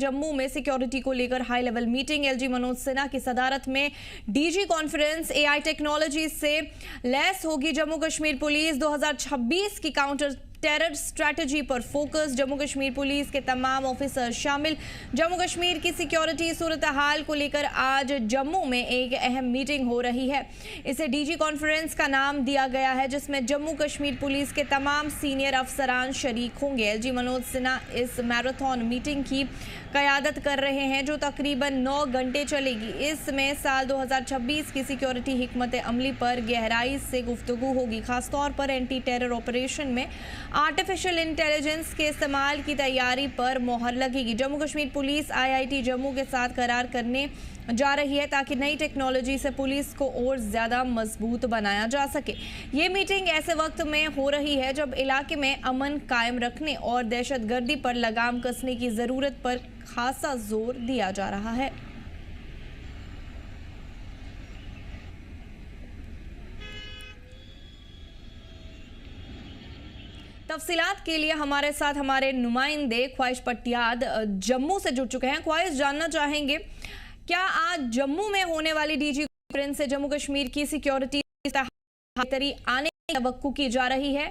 जम्मू में सिक्योरिटी को लेकर high level meeting. LG Manoj Sinha की सदारत में डीजी कॉन्फ्रेंस। एआई टेक्नोलॉजी से लैस होगी जम्मू कश्मीर पुलिस। 2026 की काउंटर टेरर स्ट्रैटेजी पर फोकस। जम्मू कश्मीर पुलिस के तमाम ऑफिसर शामिल। जम्मू कश्मीर की सिक्योरिटी सूरत हाल को लेकर आज जम्मू में एक अहम मीटिंग हो रही है। इसे डीजी कॉन्फ्रेंस का नाम दिया गया है, जिसमें जम्मू कश्मीर पुलिस के तमाम सीनियर अफसरान शरीक होंगे। एलजी मनोज सिन्हा इस मैराथन मीटिंग की क़यादत कर रहे हैं, जो तकरीबन 9 घंटे चलेगी। इसमें साल 2026 की सिक्योरिटी हिकमत अमली पर गहराई से गुफ्तगू होगी। खासतौर पर एंटी टेरर ऑपरेशन में आर्टिफिशियल इंटेलिजेंस के इस्तेमाल की तैयारी पर मोहर लगेगी। जम्मू कश्मीर पुलिस आईआईटी जम्मू के साथ करार करने जा रही है, ताकि नई टेक्नोलॉजी से पुलिस को और ज़्यादा मजबूत बनाया जा सके। ये मीटिंग ऐसे वक्त में हो रही है जब इलाके में अमन कायम रखने और दहशतगर्दी पर लगाम कसने की ज़रूरत पर खासा जोर दिया जा रहा है। तफसीलात के लिए हमारे साथ हमारे नुमाइंदे ख्वाहिश पटियाद जम्मू से जुड़ चुके हैं। ख्वाहिश, जानना चाहेंगे क्या आज जम्मू में होने वाली डीजी कॉन्फ्रेंस से जम्मू कश्मीर की सिक्योरिटी आने की तवक्कु की जा रही है?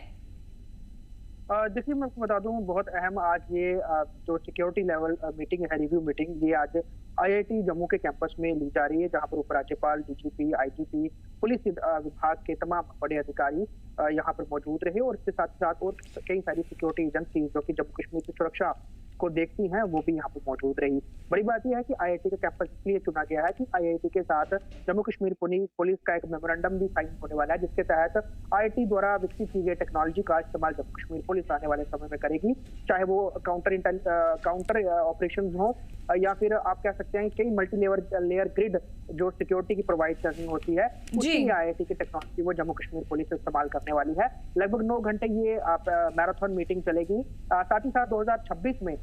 देखिए, मैं आपको बता दूं, बहुत अहम आज ये जो सिक्योरिटी लेवल मीटिंग है, रिव्यू मीटिंग, ये आज आईआईटी जम्मू के कैंपस में ली जा रही है, जहां पर उपराज्यपाल, डीजीपी, आईजीपी, पुलिस विभाग के तमाम बड़े अधिकारी यहाँ पर मौजूद रहे और इसके साथ साथ और कई सारी सिक्योरिटी एजेंसी जो कि जम्मू कश्मीर की सुरक्षा को देखती हैं, वो भी यहाँ पर मौजूद रही। बड़ी बात यह है कि आईआईटी का कैंपस इसलिए चुना गया है कि आईआईटी के साथ जम्मू कश्मीर पुलिस का एक मेमोरेंडम भी साइन होने वाला है, जिसके तहत आईआईटी द्वारा विकसित की गई टेक्नोलॉजी का इस्तेमाल जम्मू कश्मीर पुलिस आने वाले समय में करेगी, चाहे वो काउंटर ऑपरेशन हो या फिर आप कह सकते हैं कई मल्टी लेयर ग्रिड जो सिक्योरिटी की प्रोवाइड करनी होती है, उसकी आईआईटी की टेक्नोलॉजी वो जम्मू कश्मीर पुलिस इस्तेमाल करने वाली है। लगभग 9 घंटे ये मैराथन मीटिंग चलेगी। साथ ही साथ 2026 में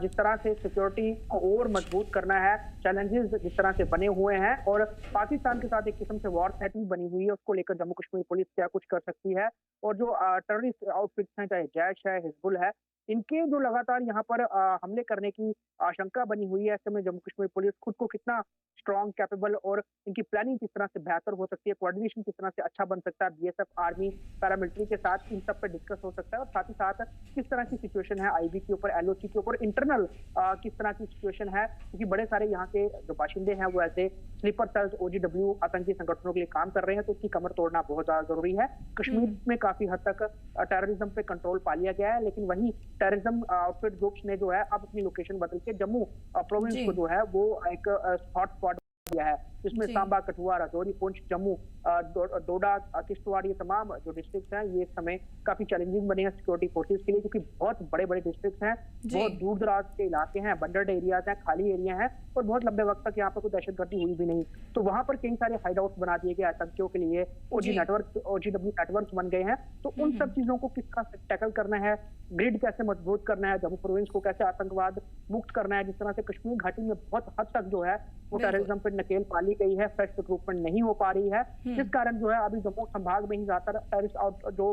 जिस तरह से सिक्योरिटी को और मजबूत करना है, चैलेंजेस जिस तरह से बने हुए हैं और पाकिस्तान के साथ एक किस्म से वॉर सेटिंग बनी हुई है, उसको लेकर जम्मू कश्मीर पुलिस क्या कुछ कर सकती है और जो टेररिस्ट आउटफिट्स हैं, चाहे जैश है, हिजबुल है, इनके जो लगातार यहाँ पर हमले करने की आशंका बनी हुई है, ऐसे में जम्मू कश्मीर पुलिस खुद को कितना स्ट्रॉन्ग, कैपेबल और इनकी प्लानिंग किस तरह से बेहतर हो सकती है, कोऑर्डिनेशन किस तरह से अच्छा बन सकता है बीएसएफ, आर्मी, पैरामिलिट्री के साथ, इन सब पे डिस्कस हो सकता है। और साथ ही साथ किस तरह की सिचुएशन है आईबी के ऊपर, एलओसी के ऊपर, इंटरनल किस तरह की सिचुएशन है, क्योंकि बड़े सारे यहाँ के जो बाशिंदे हैं वो ऐसे स्लीपर सेल्स, ओजीडब्ल्यू आतंकी संगठनों के लिए काम कर रहे हैं, तो उसकी कमर तोड़ना बहुत ज्यादा जरूरी है। कश्मीर में काफी हद तक टेररिज्म पे कंट्रोल पा लिया गया है, लेकिन वहीं टेररिज्म आउटफिट ग्रुप्स ने जो है अब अपनी लोकेशन बदल के जम्मू प्रोविंस को जो है वो एक हॉटस्पॉट दिया है, जिसमें सांबा, कठुआ, राजौरी, पुंछ, जम्मू, डोडा, किश्तवाड़, ये तमाम जो डिस्ट्रिक्ट हैं, ये इस समय काफी चैलेंजिंग बने हैं सिक्योरिटी फोर्सेस के लिए, क्योंकि बहुत बड़े बड़े डिस्ट्रिक्ट हैं, बहुत दूर दराज के इलाके हैं, बंडर्ड एरियाज हैं, खाली एरिया हैं और बहुत लंबे वक्त तक यहाँ पर कोई दहशतगर्दी हुई भी नहीं, तो वहां पर कई सारे हाइड आउट्स बना दिए गए आतंकियों के लिए, ओजीडब्ल्यू नेटवर्क बन गए हैं। तो उन सब चीजों को किस तरह से टैकल करना है, ग्रिड कैसे मजबूत करना है, जम्मू प्रोविंस को कैसे आतंकवाद मुक्त करना है, जिस तरह से कश्मीर घाटी में बहुत हद तक जो है वो टेररिज्म पर नकेल पाली गई है, फ्रेश रिक्रूटमेंट नहीं हो पा रही है, जिस कारण जो है अभी जम्मू संभाग में ही ज्यादातर टेररिस्ट जो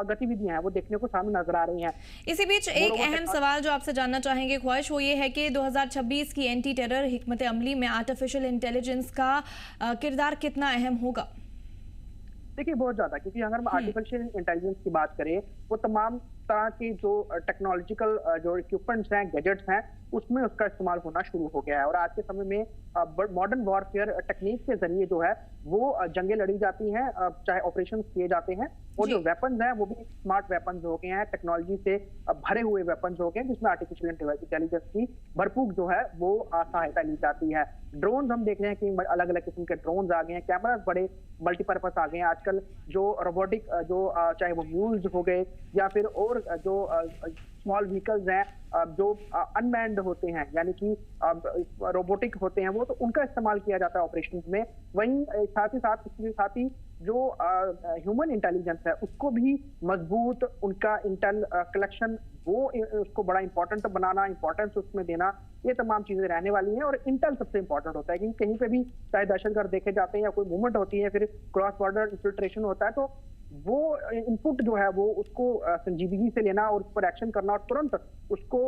गतिविधियां हैं वो देखने को सामने नजर आ रही हैं। इसी बीच एक अहम सवाल जो आपसे जानना चाहेंगे ख्वाहिश, वो ये है कि 2026 की एंटी टेरर हिकमत अमली में आर्टिफिशियल इंटेलिजेंस का किरदार कितना अहम होगा? देखिए, बहुत ज्यादा, क्योंकि अगर हम आर्टिफिशियल इंटेलिजेंस की बात करें, वो तमाम तरह की जो टेक्नोलॉजिकल जो इक्विपमेंट्स हैं, गैजेट्स हैं, उसमें उसका इस्तेमाल होना शुरू हो गया है और आज के समय में मॉडर्न वॉरफेयर टेक्निक के जरिए जो है वो जंगें लड़ी जाती हैं, चाहे ऑपरेशंस किए जाते हैं और जो वेपन्स हैं वो भी स्मार्ट वेपन्स हो गए हैं, टेक्नोलॉजी से भरे हुए वेपन्स हो गए हैं, जिसमें आर्टिफिशियल इंटेलिजेंस की भरपूर जो है वो सहायता ली जाती है। ड्रोन हम देख रहे हैं कि अलग अलग किस्म के ड्रोन आ गए हैं, कैमरास बड़े मल्टीपर्पज आ गए हैं आजकल, जो रोबोटिक जो चाहे वो म्यूल्स हो गए या फिर और जो स्मॉल व्हीकल्स हैं जो अनमैन्ड होते हैं, यानी कि रोबोटिक होते हैं वो, तो उनका इस्तेमाल किया जाता है ऑपरेशंस में। वहीं साथ ही साथ ही जो ह्यूमन इंटेलिजेंस है उसको भी मजबूत, उनका इंटेल कलेक्शन वो उसको बड़ा इंपॉर्टेंट बनाना, इंपॉर्टेंस उसमें देना, ये तमाम चीजें रहने वाली हैं। और इंटेल सबसे इंपॉर्टेंट होता है, क्योंकि कहीं पे भी चाहे दहशतगर्द देखे जाते हैं या कोई मूवमेंट होती है, फिर क्रॉस बॉर्डर इंफिल्ट्रेशन होता है, तो वो इनपुट जो है वो उसको संजीदगी से लेना और उस पर एक्शन करना और तुरंत उसको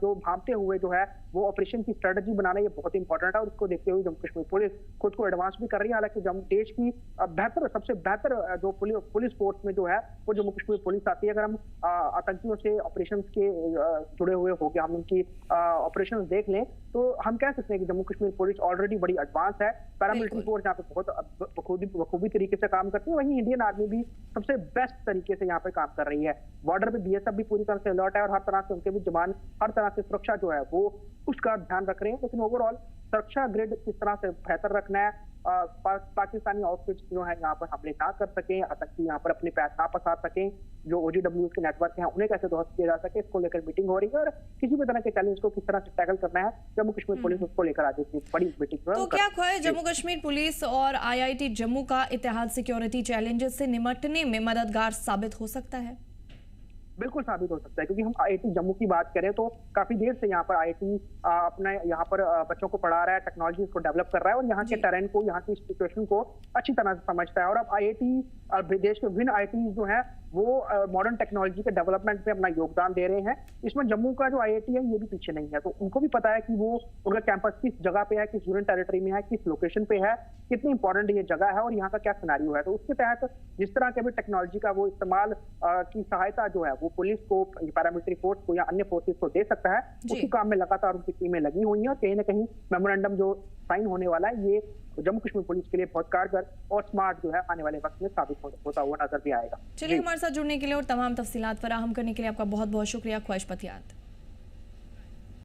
जो भांपते हुए जो है वो ऑपरेशन की स्ट्रेटजी बनाना ये बहुत इंपॉर्टेंट है और उसको देखते हुए जम्मू कश्मीर पुलिस खुद को एडवांस भी कर रही है। हालांकि देश की बेहतर सबसे बेहतर जो पुलिस फोर्स में जो है वो जम्मू कश्मीर पुलिस आती है। अगर हम आतंकियों से ऑपरेशन के जुड़े हुए हो गया हम उनकी ऑपरेशन देख लें तो हम कह सकते हैं कि जम्मू कश्मीर पुलिस ऑलरेडी बड़ी एडवांस है। पैरामिलिट्री फोर्स यहाँ पे बहुत बखूबी तरीके से काम करती है, वहीं इंडियन आर्मी भी सबसे बेस्ट तरीके से यहाँ पे काम कर रही है। बॉर्डर पे बीएसएफ भी पूरी तरह से अलर्ट है और हर तरह से उनके भी जवान हर तरह से सुरक्षा जो है वो उसका ध्यान रख रहे हैं। लेकिन ओवरऑल सुरक्षा ग्रिड किस तरह से बेहतर रखना है, पाकिस्तानी आउटफिट्स जो है यहाँ पर हमले ना कर सकें, आतंकी यहाँ पर अपने पैर ना पसार सकें, जो OGWs के नेटवर्क हैं उन्हें कैसे ध्वस्त किया जा सके, इसको लेकर मीटिंग हो रही है। और किसी भी तरह के चैलेंज को किस तरह से टैकल करना है जम्मू कश्मीर पुलिस उसको लेकर आज एक बड़ी मीटिंग। तो क्या ख्वाहिश जम्मू कश्मीर पुलिस और IIT जम्मू का इतिहाद सिक्योरिटी चैलेंजेस से निपटने में मददगार साबित हो सकता है? बिल्कुल साबित हो सकता है, क्योंकि हम IIT जम्मू की बात करें तो काफी देर से यहाँ पर IIT अपने यहाँ पर बच्चों को पढ़ा रहा है, टेक्नोलॉजी को डेवलप कर रहा है और यहाँ के टेरेन को, यहाँ की सिचुएशन को अच्छी तरह से समझता है। और अब IIT देश के विभिन्न IIT जो है वो मॉडर्न टेक्नोलॉजी के डेवलपमेंट में अपना योगदान दे रहे हैं। इसमें जम्मू का जो IIT है ये भी पीछे नहीं है, तो उनको भी पता है कि वो उनका कैंपस किस जगह पे है, किस यूनियन टेरिटरी में है, किस लोकेशन पे है, कितनी इंपॉर्टेंट ये जगह है और यहाँ का क्या सिनेरियो है। तो उसके तहत जिस तरह के भी टेक्नोलॉजी का वो इस्तेमाल की सहायता जो है वो पुलिस को, पैरामिलिट्री फोर्स को या अन्य फोर्सेस को दे सकता है, उसी काम में लगातार उनकी टीमें लगी हुई हैं। और कहीं ना कहीं मेमोरेंडम जो साइन होने वाला है ये जम्मू कश्मीर पुलिस के लिए बहुत कारगर और स्मार्ट जो है आने वाले वक्त में साबित होता हुआ नजर भी आएगा। चलिए, हमारे साथ जुड़ने के लिए और तमाम तफसीलात फराहम करने के लिए आपका बहुत बहुत शुक्रिया ख्वाहिश पथियात।